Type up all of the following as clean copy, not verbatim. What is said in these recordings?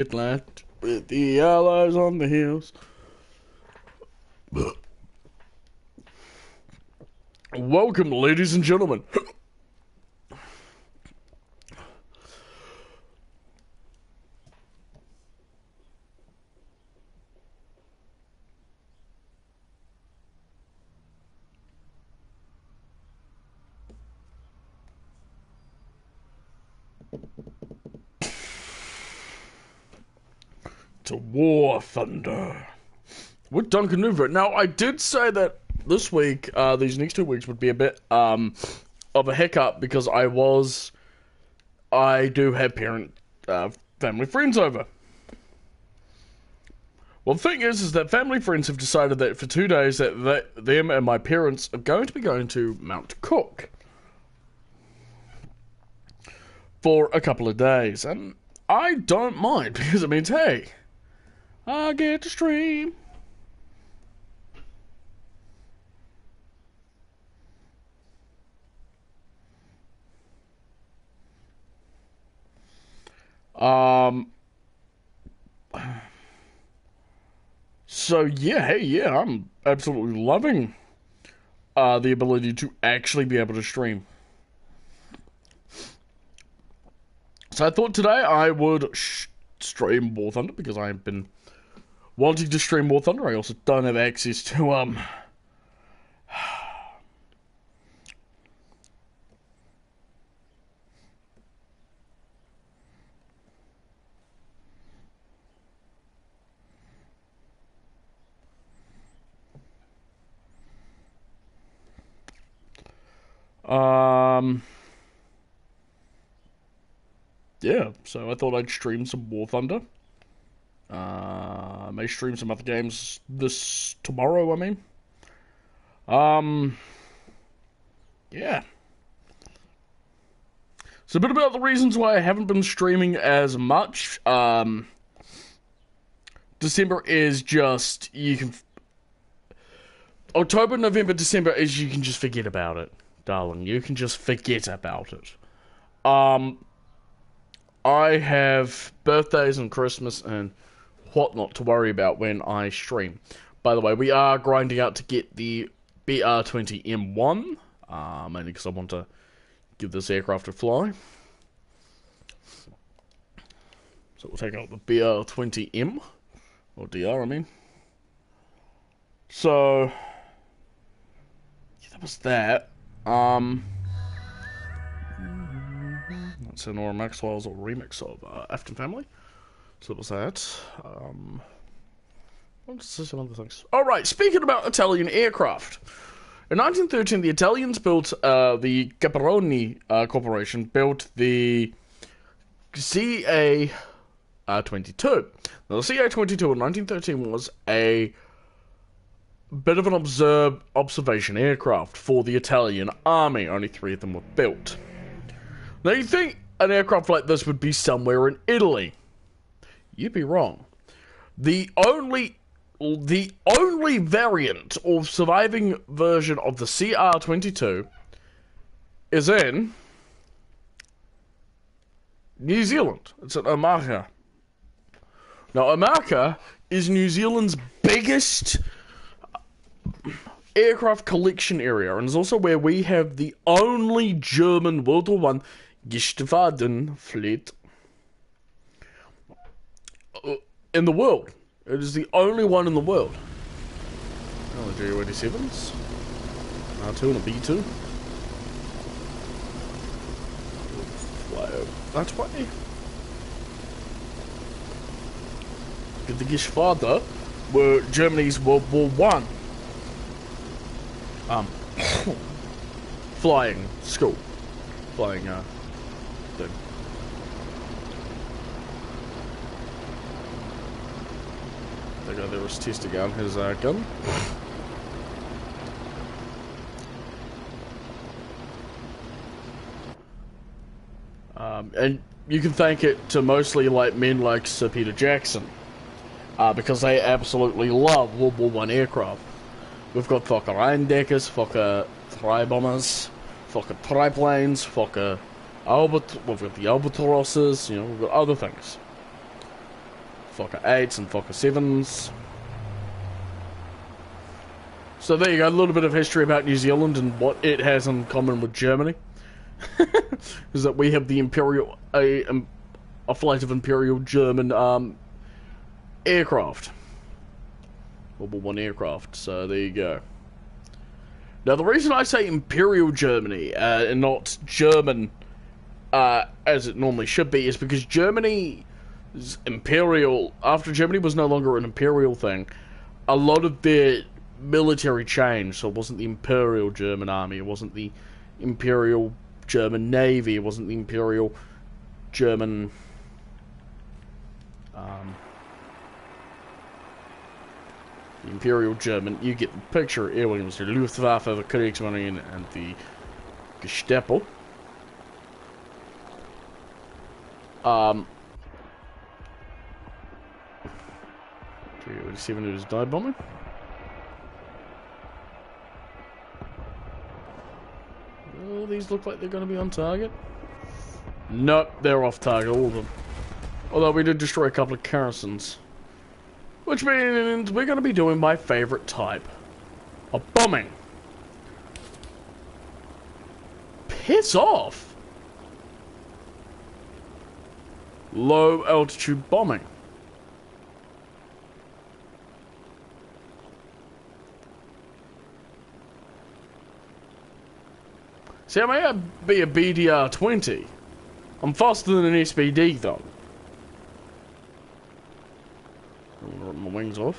It left with the Allies on the hills. Welcome, ladies and gentlemen. To Warthunder with Duncannuva. Now, I did say that this week, these next 2 weeks would be a bit of a hiccup because I do have family friends over. Well, the thing is that family friends have decided that for 2 days that them and my parents are going to be going to Mount Cook for a couple of days, and I don't mind because it means, hey, I get to stream. So yeah, hey, yeah, I'm absolutely loving the ability to actually be able to stream. So I thought today I would stream Warthunder because I've been wanting to stream Warthunder. I also don't have access to yeah, so I thought I'd stream some Warthunder. I may stream some other games tomorrow, I mean. Yeah. So a bit about the reasons why I haven't been streaming as much. December is just, October, November, December is you can just forget about it, darling. You can just forget about it. I have birthdays and Christmas and whatnot to worry about when I stream. By the way, we are grinding out to get the BR-20M1, mainly because I want to give this aircraft a fly. So we'll take out the BR-20M, or DR, I mean. So, yeah, that was that. That's an Nora Maxwell's remix of Afton Family. So that was that. Let's see some other things. Alright, speaking about Italian aircraft. In 1913, the Italians built, the Caproni Corporation built the CA-22. Now, the CA-22 in 1913 was a bit of an observation aircraft for the Italian army. Only 3 of them were built. Now, you'd think an aircraft like this would be somewhere in Italy. You'd be wrong. The only variant or surviving version of the CR-22 is in New Zealand. It's at Omaka. Now, Omaka is New Zealand's biggest aircraft collection area, and is also where we have the only German World War I Geschwaden fleet in the world. It is the only one in the world. Oh, the GU-87s. R2 and a B2. Fly over that way. The Geschwader were Germany's World War I flying school. Flying thing. There was testing out his gun. And you can thank it to mostly like men like Sir Peter Jackson, because they absolutely love World War I aircraft. We've got Fokker Rheindeckers, Fokker Tribombers, Fokker Triplanes, Fokker we've got the Albatrosses, we've got other things. Fokker 8s and Fokker 7s. So there you go, a little bit of history about New Zealand and what it has in common with Germany. Is that we have the Imperial, a flight of Imperial German aircraft. World War I aircraft, so there you go. Now the reason I say Imperial Germany and not German as it normally should be is because Germany's imperial, after Germany was no longer an imperial thing, a lot of their military changed. So it wasn't the Imperial German Army, it wasn't the Imperial German Navy, it wasn't the Imperial German the Imperial German, you get the picture. It was the Luftwaffe, the Kriegsmarine, and the Gestapo. Okay, 87 is dive bombing. Oh, these look like they're going to be on target. Nope, they're off target, all of them. Although we did destroy a couple of Carrisons. Which means we're going to be doing my favorite type of bombing. Piss off! Low altitude bombing. See, I may be a BDR-20. I'm faster than an SBD, though. I'm gonna rip my wings off.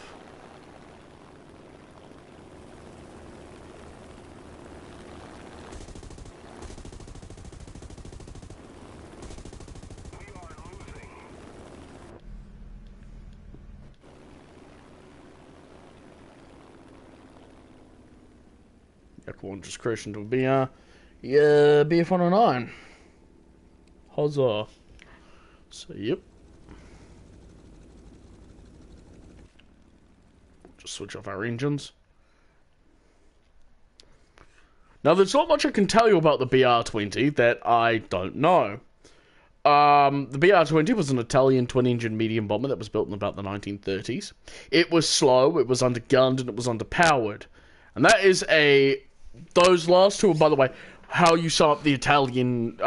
One just crashed into a BR. Yeah, BF-109. Huzzah. So, yep. Just switch off our engines. Now, there's not much I can tell you about the BR-20 that I don't know. The BR-20 was an Italian twin-engine medium bomber that was built in about the 1930s. It was slow, it was undergunned, and it was underpowered. And that is those last two are, by the way, how you sum up the Italian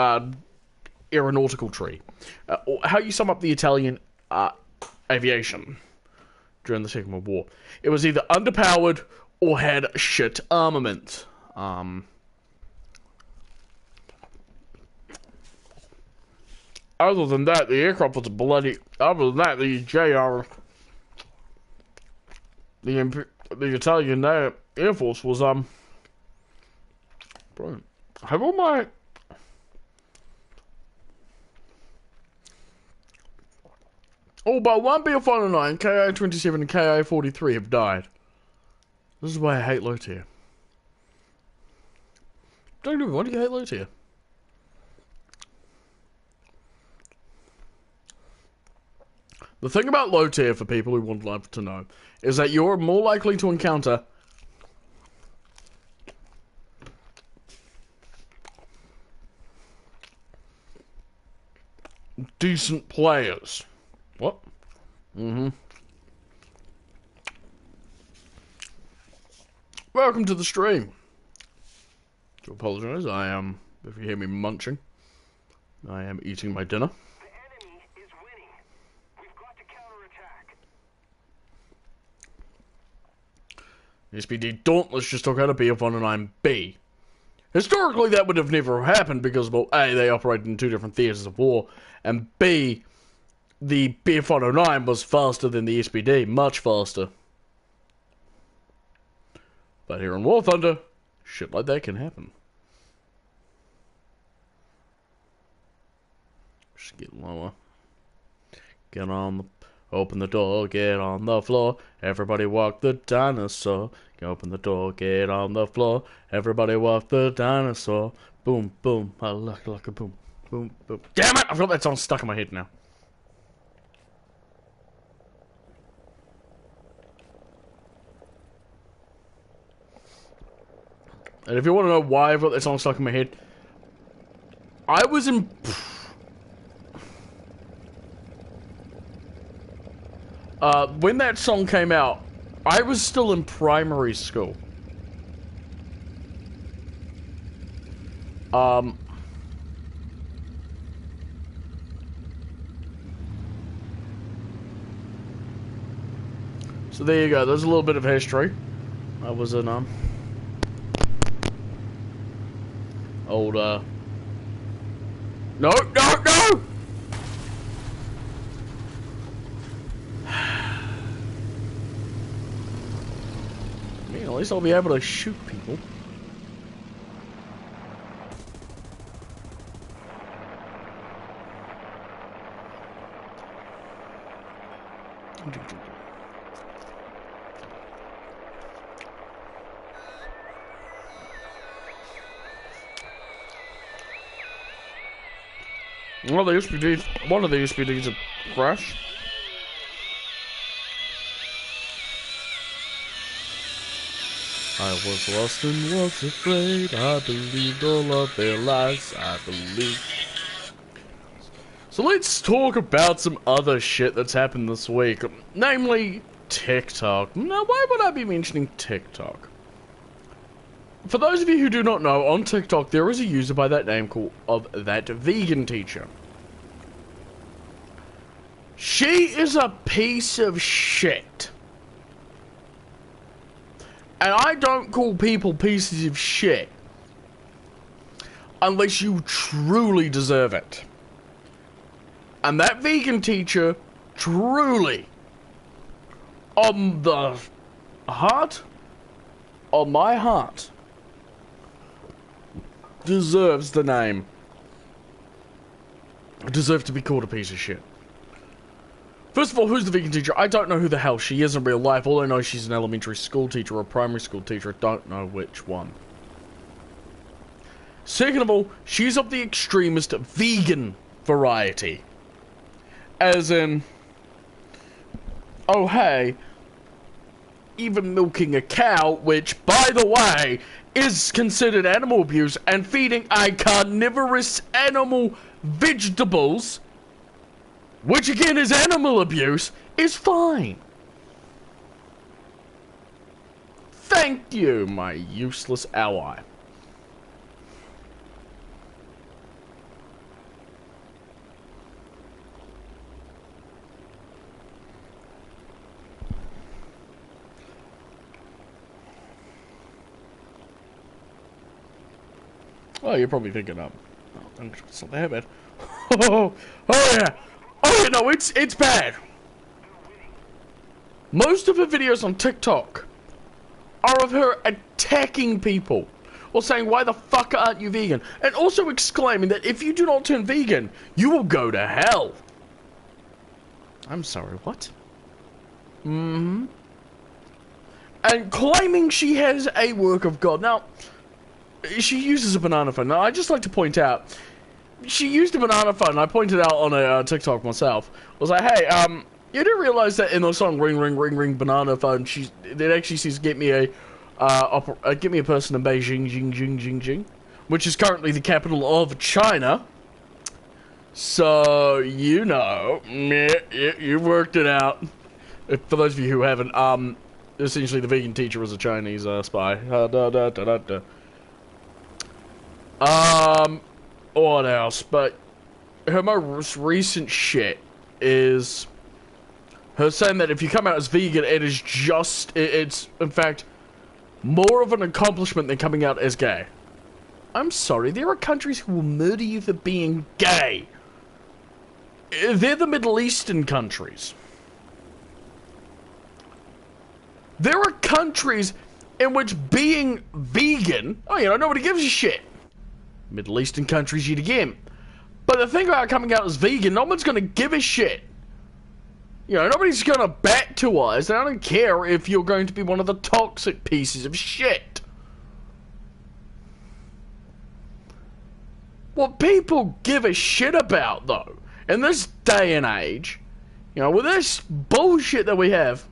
aeronautical tree. How you sum up the Italian aviation during the Second World War. It was either underpowered or had shit armament. Other than that, the aircraft was bloody. Other than that, the JR, the Italian Air Force was brilliant. I have all my. All but one BF-109, KA-27, and KA-43 have died. This is why I hate low tier. Duncannuva, why do you hate low tier? The thing about low tier, for people who would love to know, is that you're more likely to encounter decent players. What? Welcome to the stream. I apologize, if you hear me munching, I am eating my dinner. The enemy is winning. We've got to counterattack. SPD Dauntless just took out a BF-109B. Historically, that would have never happened because, well, A, they operated in two different theatres of war, and B, the BF-109 was faster than the SPD, much faster. But here in Warthunder, shit like that can happen. Just get lower. Get on the... Open the door, get on the floor. Everybody walk the dinosaur. Open the door, get on the floor. Everybody walk the dinosaur. Boom, boom, I like a boom, boom, boom. Damn it! I've got that song stuck in my head now. And if you want to know why I've got that song stuck in my head, I was in... When that song came out, I was still in primary school. So there you go. There's a little bit of history. I was in old no, no, no! I mean, at least I'll be able to shoot people. Well, the USBDs, one of the USBDs had crashed. I was lost and was afraid. I believed all of their lies. I believed. So let's talk about some other shit that's happened this week. Namely, TikTok. Now, why would I be mentioning TikTok? For those of you who do not know, on TikTok there is a user by that name called That Vegan Teacher. She is a piece of shit. And I don't call people pieces of shit unless you truly deserve it. And that vegan teacher truly, on the heart, on my heart, deserves the name. Deserves to be called a piece of shit. First of all, who's the vegan teacher? I don't know who the hell she is in real life. All I know is she's an elementary school teacher or a primary school teacher. I don't know which one. Second of all, she's of the extremist vegan variety. As in, oh hey, even milking a cow, which, by the way, is considered animal abuse, and feeding a carnivorous animal vegetables, which again is animal abuse, is fine. Thank you, my useless ally. Well, you're probably thinking, oh, it's not that bad. Oh yeah. Oh yeah, no, it's bad. Most of her videos on TikTok are of her attacking people, or saying, why the fuck aren't you vegan? And also exclaiming that if you do not turn vegan, you will go to hell. I'm sorry, what? And claiming she has a work of God. Now, she uses a banana phone. Now, I'd just like to point out, she used a banana phone. I pointed out on a TikTok myself. I was like, hey, you do realize that in the song "Ring Ring Ring Ring Banana Phone," it actually says get me a person in Beijing, Jing Jing Jing Jing, which is currently the capital of China. So you know, you worked it out. For those of you who haven't, essentially the vegan teacher was a Chinese spy. What else? But her most recent shit is her saying that if you come out as vegan, it is it's in fact more of an accomplishment than coming out as gay. I'm sorry, there are countries who will murder you for being gay. They're the Middle Eastern countries. There are countries in which being vegan, oh, you know, nobody gives a shit. Middle Eastern countries yet again. But the thing about coming out as vegan, no one's going to give a shit. You know, nobody's going to bat to us. I don't care if you're going to be one of the toxic pieces of shit. What people give a shit about, though, in this day and age, you know, with this bullshit that we have,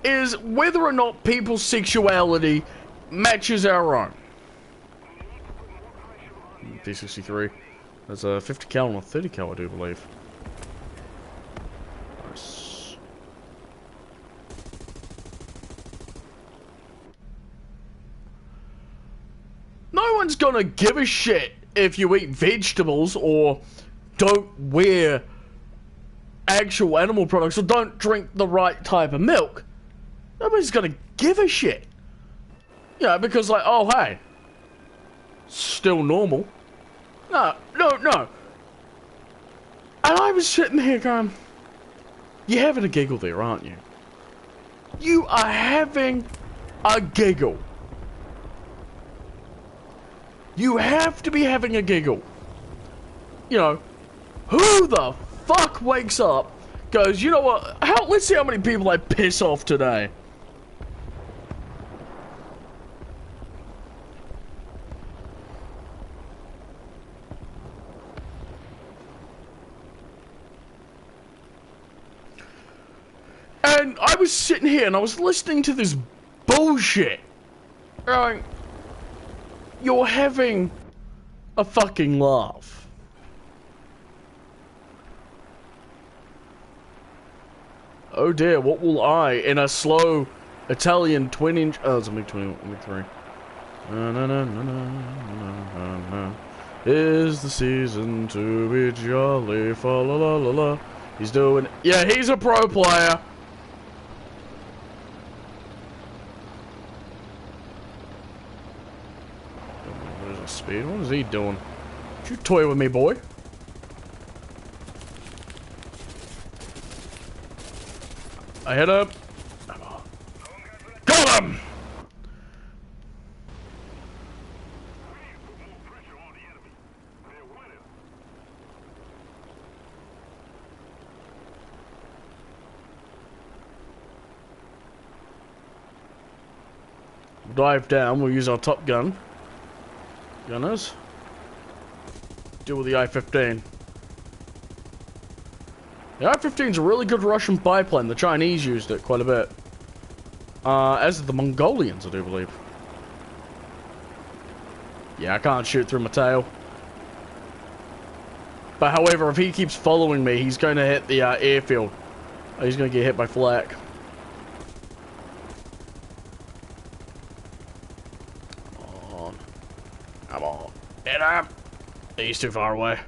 is whether or not people's sexuality matches our own. D63. There's a 50 cal and a 30 cal, I do believe. Nice. No one's gonna give a shit if you eat vegetables or don't wear actual animal products or don't drink the right type of milk. Nobody's gonna give a shit. Yeah, because like, oh hey, still normal. No. And I was sitting here going, you're having a giggle there, aren't you? You are having a giggle. You have to be having a giggle. You know, who the fuck wakes up, goes, you know what, let's see how many people I piss off today. And I was sitting here and I was listening to this bullshit. Going, you're having a fucking laugh. Oh dear, what will I, in a slow Italian twin-inch... Oh, it's only 23. Is the season to be jolly, fa la la la la. He's doing... Yeah, he's a pro player. Speed. What is he doing? Don't you toy with me, boy. I hit up. Got him! Dive down. We'll use our top gun. Gunners. Deal with the I-15. The I-15 is a really good Russian biplane. The Chinese used it quite a bit. As did the Mongolians, I do believe. Yeah, I can't shoot through my tail. But however, if he keeps following me, he's going to hit the airfield. He's going to get hit by flak. Come on. Hit him! He's too far away.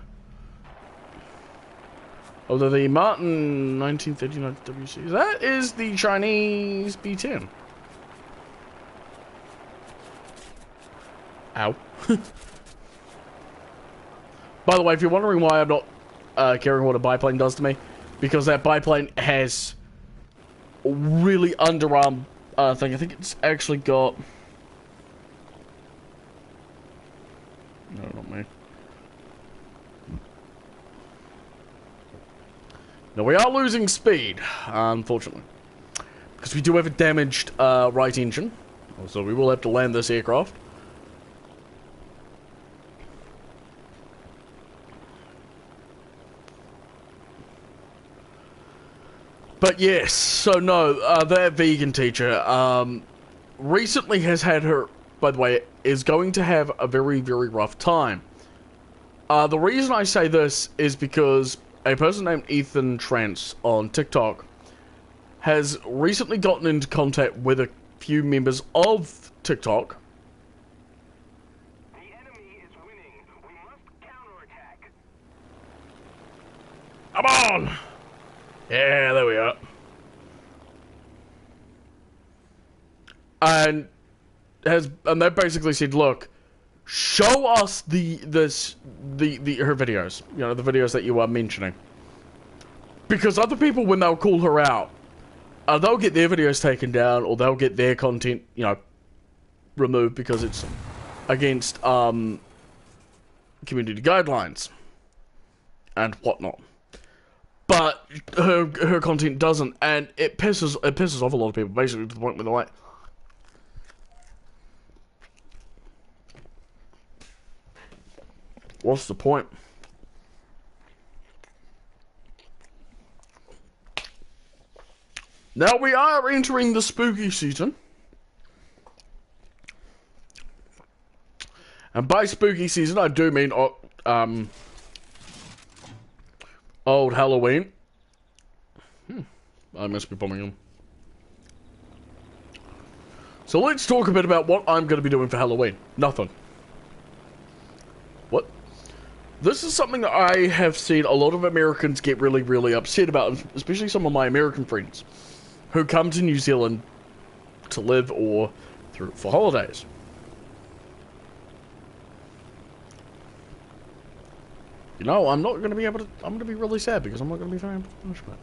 Although the Martin 1939 WC, that is the Chinese B-10. Ow. By the way, if you're wondering why I'm not caring what a biplane does to me, because that biplane has a really underarm thing. I think it's actually got... No, not me. No, we are losing speed, unfortunately. Because we do have a damaged right engine. So we will have to land this aircraft. But yes, so no, that vegan teacher recently has had her, by the way, is going to have a very, very rough time. The reason I say this is because a person named Ethan Trance on TikTok has recently gotten into contact with a few members of TikTok. The enemy is winning. We must counterattack. Come on! Yeah, there we are. And they basically said, look, show us her videos. You know, the videos that you are mentioning. Because other people, when they'll call her out, they'll get their videos taken down, or they'll get their content, you know, removed because it's against community guidelines and whatnot. But her content doesn't, and it pisses off a lot of people, basically to the point where they're like, what's the point? Now we are entering the spooky season. And by spooky season, I do mean Old Halloween. I must be bombing them. So let's talk a bit about what I'm going to be doing for Halloween. Nothing. What? This is something that I have seen a lot of Americans get really, really upset about, especially some of my American friends who come to New Zealand to live or for holidays. You know, I'm not going to be able to... I'm going to be really sad because I'm not going to be very able to finish much.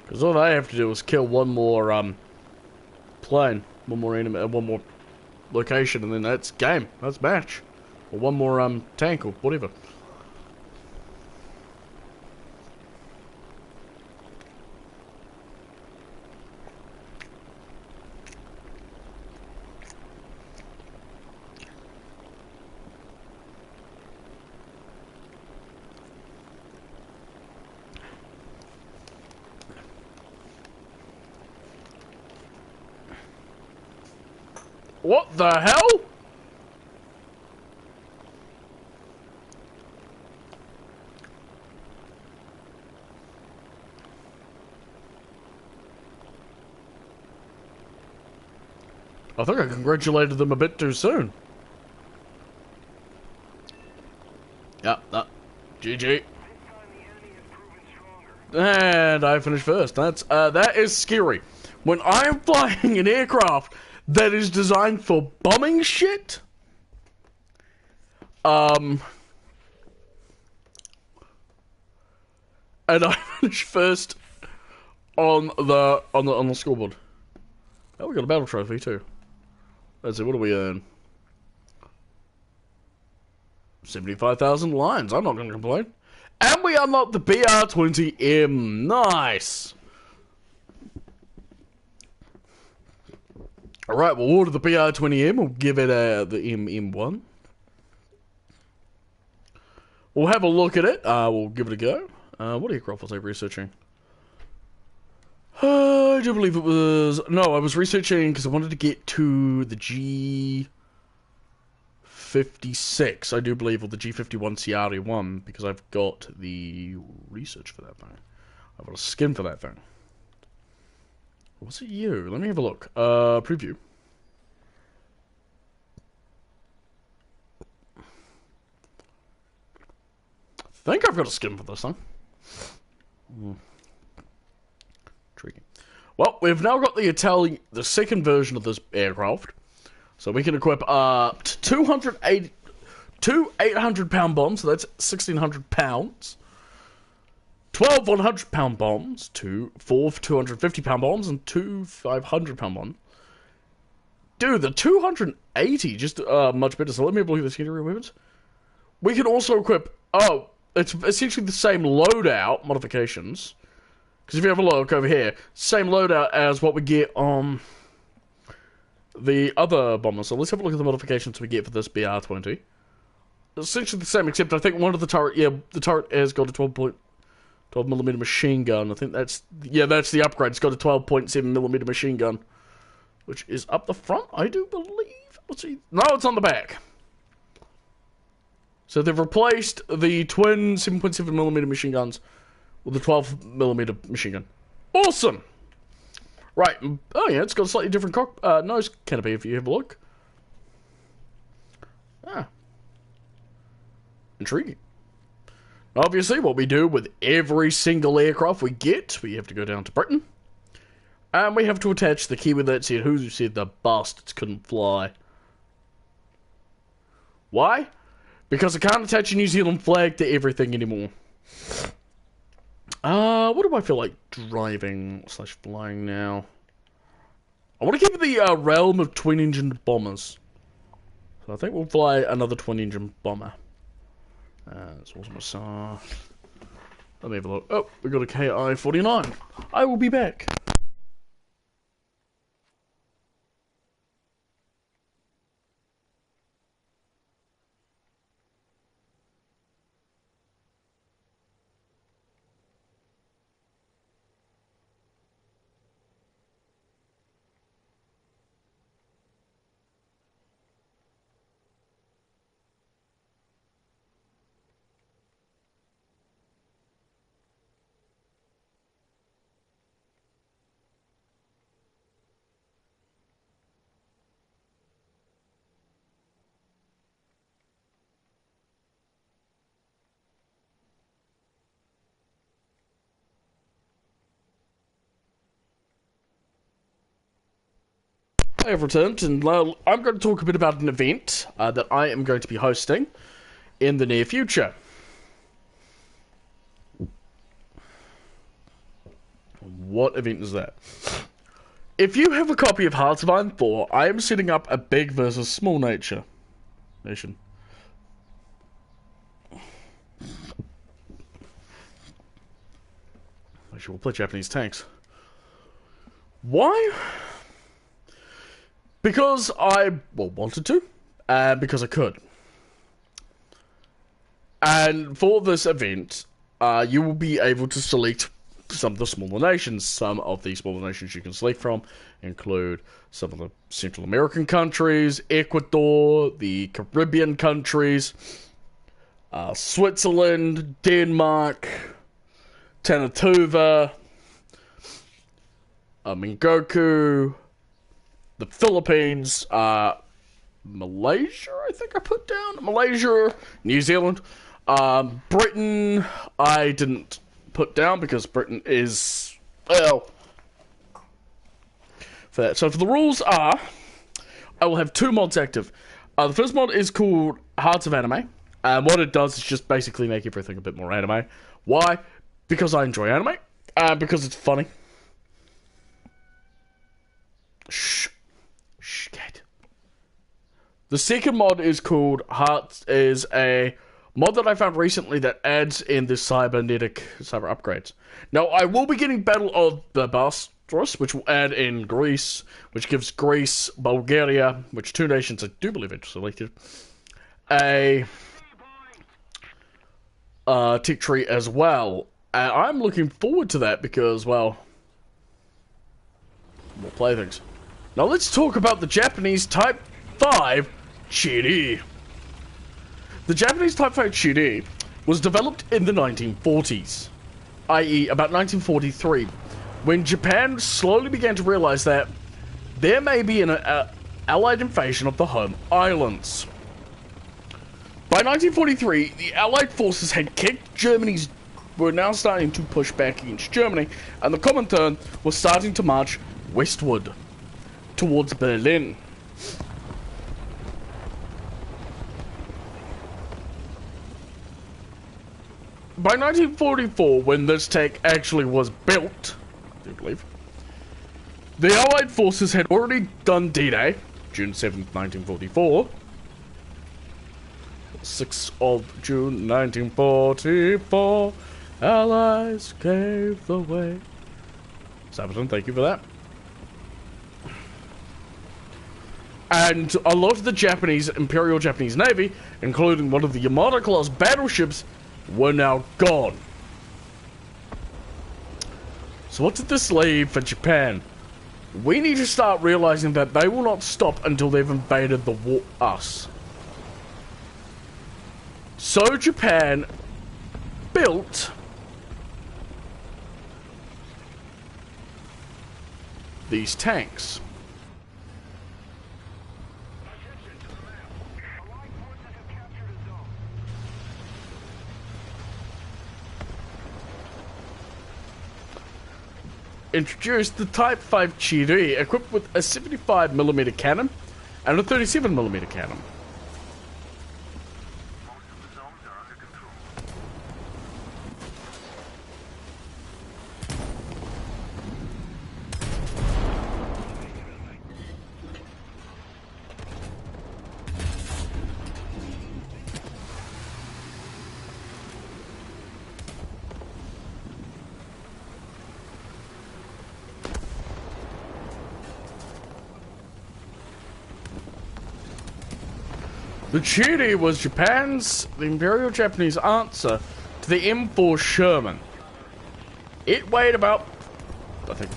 Because all I have to do is kill one more plane, one more enemy, one more location, and then that's game. That's match. Or one more tank or whatever. What the hell? I think I congratulated them a bit too soon. Yeah, GG. And I finished first. That is scary. When I am flying an aircraft that is designed for bombing shit, and I finished first on the scoreboard. Oh, we got a battle trophy too. Let's see, what do we earn? 75,000 lines. I'm not going to complain. And we unlocked the BR-20M. Nice. Alright, we'll order the BR-20M. We'll give it the MM1. We'll have a look at it. We'll give it a go. What aircraft was I researching? I do believe it was... No, I was researching because I wanted to get to the G56, I do believe, or the G51 CR1, because I've got the research for that thing. I've got a skin for that thing. Was it you? Let me have a look. Preview. I think I've got a skin for this thing. Intriguing. Well, we've now got the second version of this aircraft. So we can equip up to 2 800-pound bombs, so that's 1,600 pounds. 12 100-pound bombs, 4 250-pound bombs, and 2 500-pound bombs. Dude, the 280, just much better. So let me have a look at the secondary weapons. We can also equip... Oh, it's essentially the same loadout modifications. Because if you have a look over here, same loadout as what we get on the other bombers. So let's have a look at the modifications we get for this BR-20. Essentially the same, except I think one of the turret... Yeah, the turret has got a 12mm machine gun. I think that's the upgrade. It's got a 12.7mm machine gun, which is up the front, I do believe. Let's see. No, it's on the back. So they've replaced the twin 7.7mm machine guns with the 12mm machine gun. Awesome. Right. Oh yeah, it's got a slightly different nose canopy if you have a look. Ah. Intriguing. Obviously, what we do with every single aircraft we get, we have to go down to Britain. And we have to attach the kiwi that said, who said the bastards couldn't fly? Why? Because I can't attach a New Zealand flag to everything anymore. What do I feel like driving / flying now? I want to keep the realm of twin-engine bombers. So I think we'll fly another twin-engine bomber. It's awesome. Let me have a look. Oh, we got a KI-49. I will be back. I have returned, and I'm going to talk a bit about an event that I am going to be hosting in the near future. What event is that? If you have a copy of Hearts of Iron 4, I am setting up a big versus small nation. Actually, we'll play Japanese tanks. Why? Because I, wanted to, and because I could. And for this event, you will be able to select some of the smaller nations. Some of the smaller nations you can select from include some of the Central American countries, Ecuador, the Caribbean countries, Switzerland, Denmark, Duncannuva, Mingoku, the Philippines, Malaysia, I think I put down. Malaysia, New Zealand, Britain, I didn't put down because Britain is, well, for that. So for the rules are, I will have 2 mods active. The first mod is called Hearts of Anime, and what it does is just basically make everything a bit more anime. Why? Because I enjoy anime, because it's funny. Shh, cat. The second mod is called Hearts, is a mod that I found recently that adds in the cyber upgrades. Now, I will be getting Battle of the Bastards, which will add in Greece, which gives Greece, Bulgaria, which 2 nations I do believe are selected, a tick tree as well. And I'm looking forward to that because, well, more playthings. Now let's talk about the Japanese Type 5 Chiri. The Japanese Type 5 Chiri was developed in the 1940s, i.e. about 1943, when Japan slowly began to realize that there may be an Allied invasion of the home islands. By 1943, the Allied forces had kicked Germany's, were now starting to push back against Germany, and the Comintern was starting to march westward towards Berlin. By 1944, when this tech actually was built, I do believe, the Allied forces had already done D-Day, June 7th, 1944. 6th of June, 1944, Allies gave the way. Cybertron, thank you for that. And a lot of the Japanese, Imperial Japanese Navy, including one of the Yamato-class battleships, were now gone. So what did this leave for Japan? We need to start realizing that they will not stop until they've invaded us. So Japan built these tanks. Allied forces have captured a zone. Introduced the Type 5 Chiri, equipped with a 75mm cannon and a 37mm cannon. Most of the zones are under control. The Chiri was the Imperial Japanese answer to the M4 Sherman. It weighed about, I think,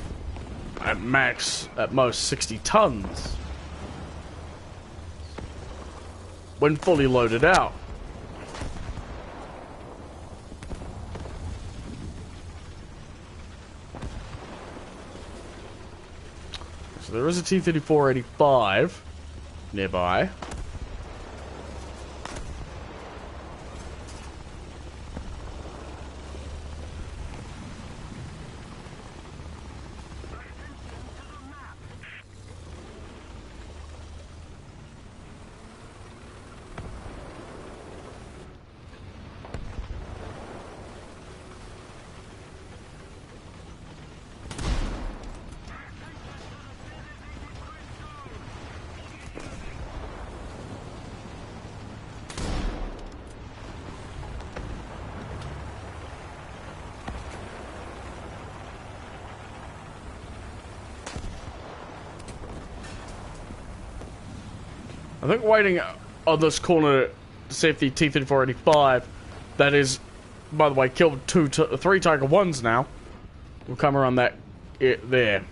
at most 60 tons when fully loaded out. So there is a T-34-85 nearby. I think waiting on this corner to see if the T-34-85, that is, by the way, killed 3 Tiger 1s now, will come around that there.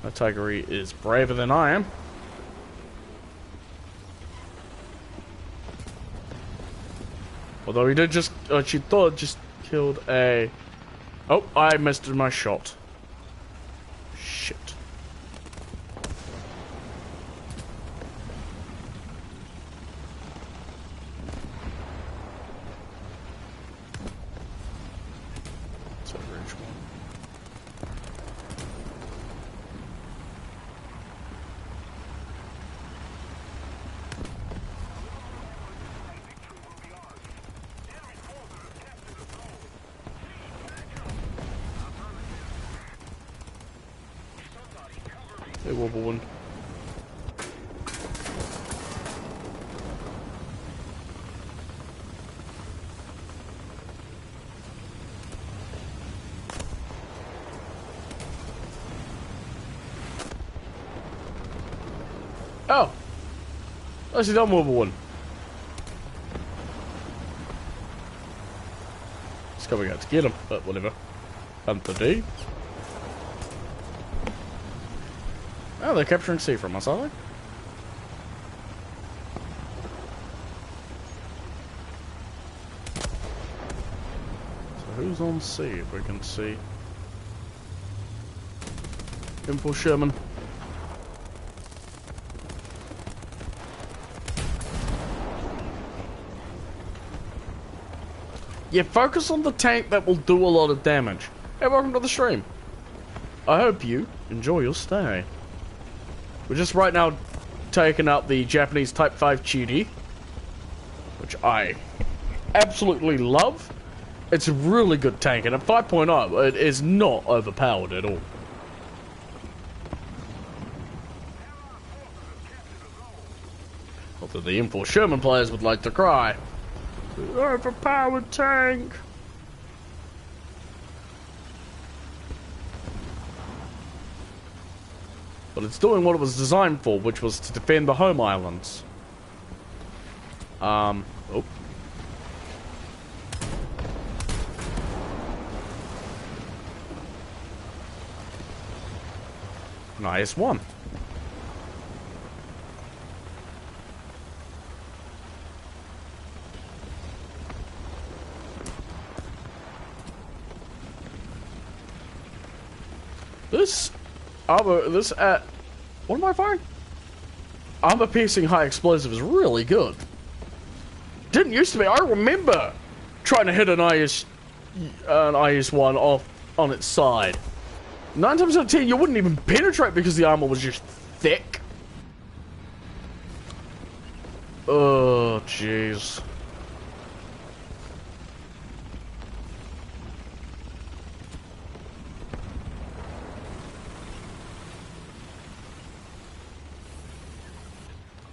That Tigery is braver than I am. Although he did just, she thought just killed a... Oh, I missed my shot. Shit. That's a range one. Hey, wobble one. Oh! That's a dumb wobble one. It's coming out to get him, but whatever. Hunter D. Oh, they're capturing C from us, are they? So who's on C, if we can see? Impulse Sherman. Yeah, focus on the tank that will do a lot of damage. Hey, welcome to the stream. I hope you enjoy your stay. We're just right now taking out the Japanese Type 5 Chiri, which I absolutely love. It's a really good tank, and at 5.0, it is not overpowered at all. Not that the M4 Sherman players would like to cry. Overpowered tank! But it's doing what it was designed for, which was to defend the home islands. Oh. Nice one. This armor, what am I firing? Armor piercing high explosive is really good. Didn't used to be. I remember trying to hit an IS-1 off on its side. 9 times out of 10, you wouldn't even penetrate because the armor was just thick. Oh, jeez.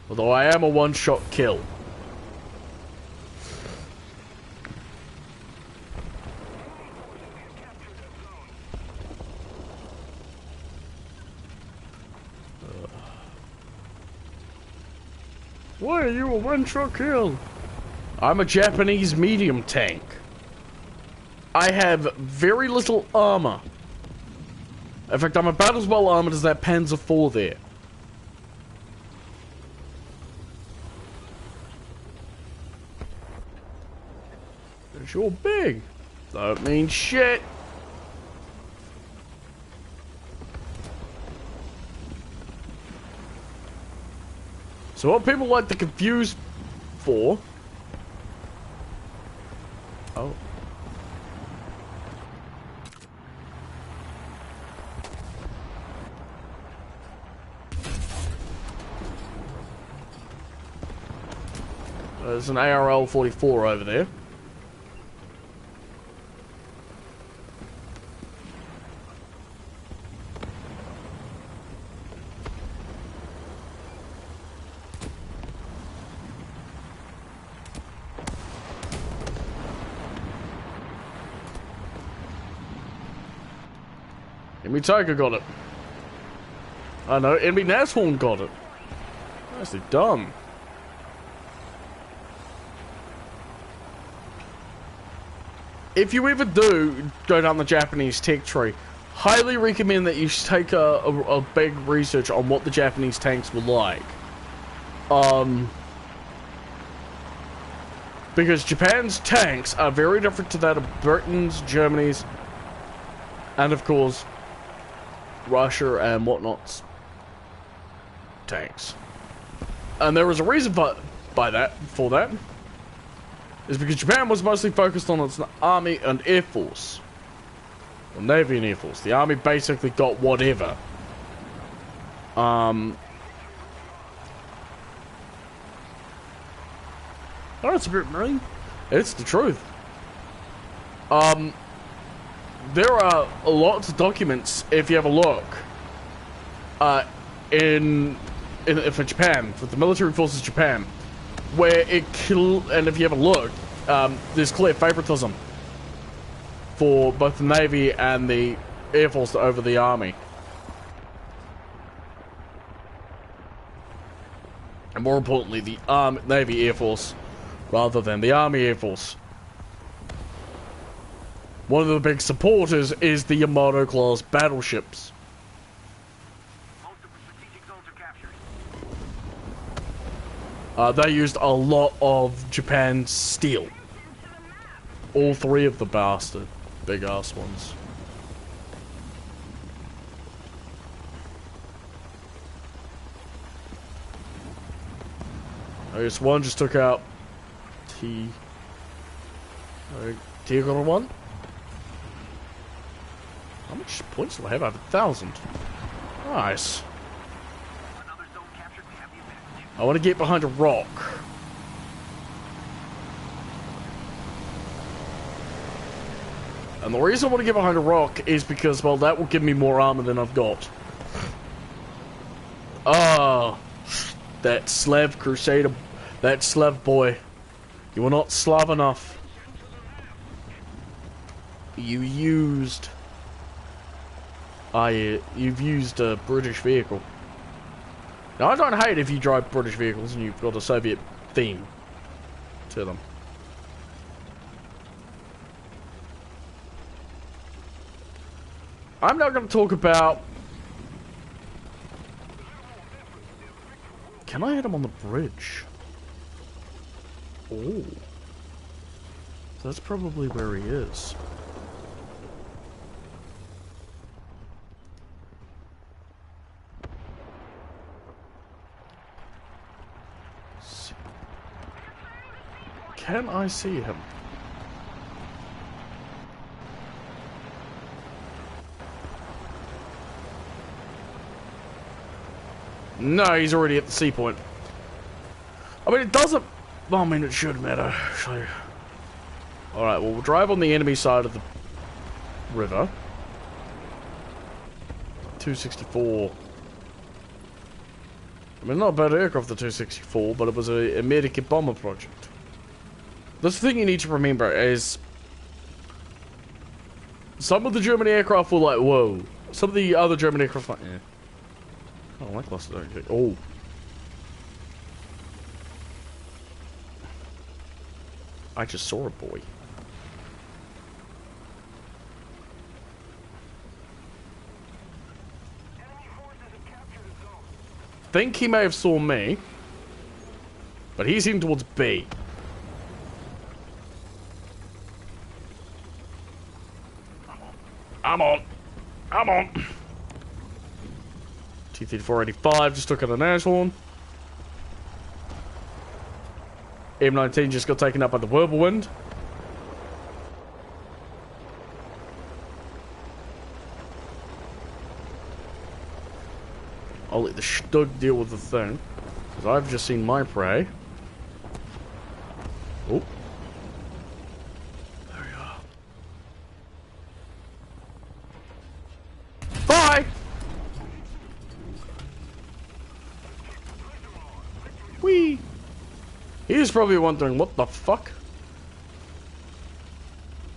Although I am a one-shot kill. Why are you a one-shot kill? I'm a Japanese medium tank. I have very little armor. In fact, I'm about as well armored as that Panzer IV there. You're big. Don't mean shit. So what people like to confuse for... Oh. There's an ARL-44 over there. Enemy Tiger got it. I know, enemy Nashorn got it. Nicely done. If you ever do go down the Japanese tech tree, highly recommend that you take a big research on what the Japanese tanks were like. Because Japan's tanks are very different to that of Britain's, Germany's, and of course, Russia and whatnot's tanks. And there was a reason for that. Is because Japan was mostly focused on its army and air force. Well, navy and air force. The army basically got whatever. Oh, it's a bit mean. It's the truth. There are lots of documents, if you have a look, for Japan, for the military forces of Japan, where and if you have a look, there's clear favoritism for both the Navy and the Air Force over the Army. And more importantly, the Navy Air Force rather than the Army Air Force. One of the big supporters is the Yamato-class battleships. Most of the strategic zones are captured. They used a lot of Japan's steel. All three of the bastard big-ass ones. I guess one just took out Tiger 1. How much points do I have? I have 1,000. Nice. Another zone captured. We have the advantage. I want to get behind a rock. And the reason I want to get behind a rock is because, well, that will give me more armor than I've got. Ah, that Slav Crusader, that Slav boy. You were not Slav enough. You used... you've used a British vehicle. Now, I don't hate if you drive British vehicles and you've got a Soviet theme to them. I'm not going to talk about... Can I hit him on the bridge? Oh. So that's probably where he is. Can I see him? No, he's already at the sea point. I mean, it doesn't... Well, I mean, it should matter, actually. Alright, well, we'll drive on the enemy side of the river. 264. I mean, not a bad aircraft, the 264, but it was a American bomber project. That's the thing you need to remember is... Some of the German aircraft were like, whoa. Some of the other German aircraft were like, eh. I don't like cluster, don't you? Oh. I just saw a boy. Think he may have saw me, but he's heading towards B. I'm on. I'm on. T-3485 just took out an Ashhorn. M19 just got taken up by the Whirlwind. I'll let the Stug deal with the thing, because I've just seen my prey. Oh. There we are. Bye! Whee! He's probably wondering, what the fuck?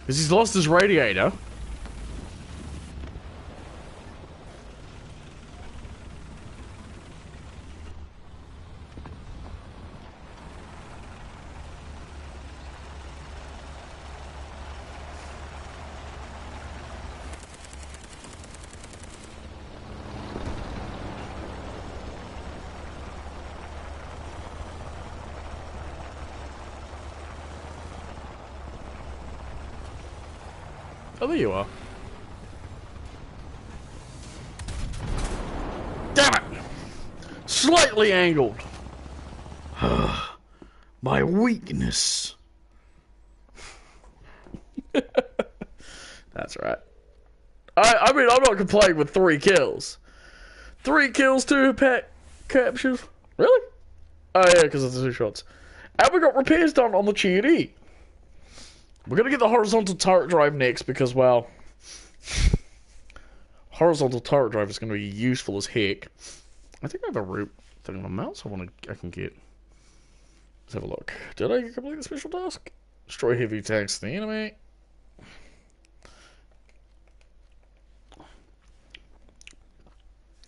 Because he's lost his radiator. Oh, there you are. Damn it! Slightly angled. My weakness. That's right. I mean, I'm not complaining with 3 kills. 3 kills, 2 pet captures. Really? Oh, yeah, because it's 2 shots. And we got repairs done on the TNE. We're going to get the horizontal turret drive next because, well, horizontal turret drive is going to be useful as heck. I think I have a route thing on the mouse I can get. Let's have a look. Did I complete the special task? Destroy heavy tanks to the enemy.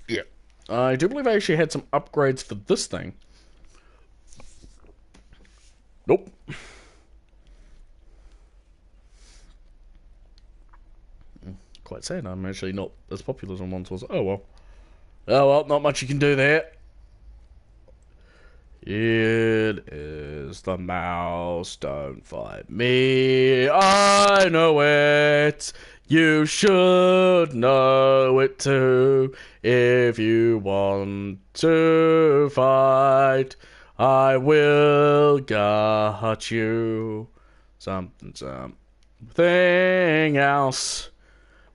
Yeah. I do believe I actually had some upgrades for this thing. Nope. Quite sad, I'm actually not as popular as I once was. Oh well. Oh well, not much you can do there. It is the mouse, don't fight me. I know it. You should know it too. If you want to fight, I will gut you. Something else.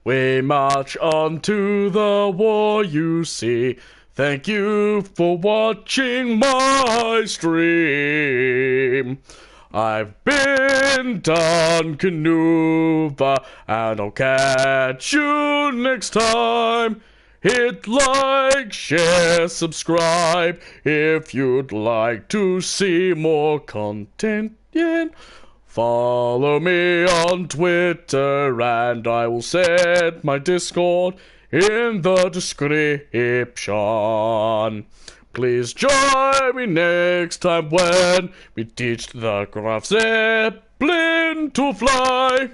We march on to the war, you see. Thank you for watching my stream. I've been Duncannuva, and I'll catch you next time. Hit like, share, subscribe if you'd like to see more content. Yeah. Follow me on Twitter and I will set my Discord in the description. Please join me next time when we teach the Graf Zeppelin to fly.